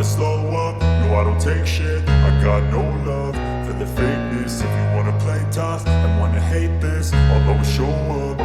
slow up, no I don't take shit. I got no love for the fakeness. If you wanna play tough and wanna hate this, I'll always show up.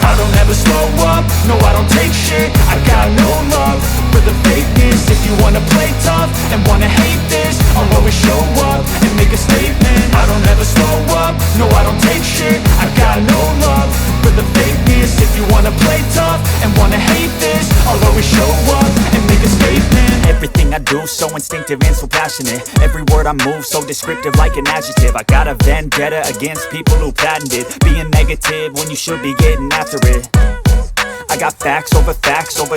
I don't ever slow up, no I don't take shit. I got no love for the fakeness. If you wanna play tough and wanna hate this, I'll always show up and make a statement. I don't ever slow up, no I don't take shit. I got no love for the fakeness. If you wanna play tough and wanna hate this, I'll always show up and make a statement. Everything I do so instinctive and so passionate. Every word I move so descriptive like an adjective. I got a vendetta against people who patented being negative when you should be getting after it. I got facts over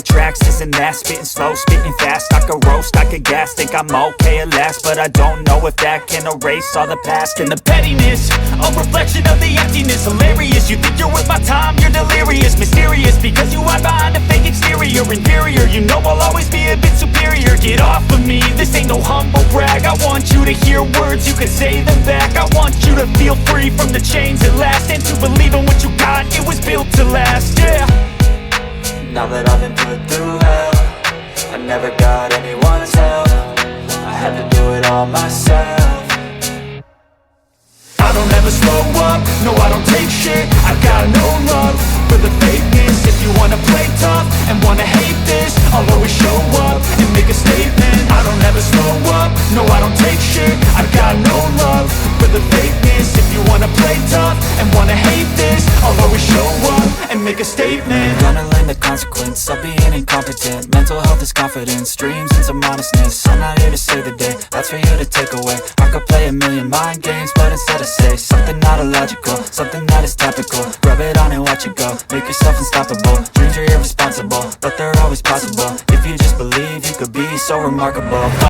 tracks, this and that. Spitting slow, spitting fast, I could roast, I could gas. Think I'm okay at last, but I don't know if that can erase all the past. And the pettiness, a reflection of the emptiness. Hilarious, you think you're worth my time, you're delirious. Mysterious, because you hide behind a fake exterior. Inferior, you know I'll always be a bit superior. Get off of me, this ain't no humble brag. I want you to hear words, you can say them back. I want you to feel free from the chains at last, and to believe in what you got, it was built to last, yeah. Now that I've been put through hell, I never got anyone's help. I had to do it all myself. I don't ever slow up, no I don't take shit. I got no love for the fakeness. If you wanna play tough and wanna hate this, I'll always show up and make a statement. I don't ever slow up, no I don't take shit. I got no love for the fakeness. If you wanna play tough and wanna hate this, I'll always show up and make a statement. Gonna learn the consequence of being incompetent. Mental health is confidence, dreams and some honestness. I'm not here to save the day, that's for you to take away. I could play a million mind games, but instead I say something not illogical, something that is topical. Rub it on and watch it go, make yourself unstoppable. Dreams are irresponsible, but they're always possible. If you just believe, you could be so remarkable.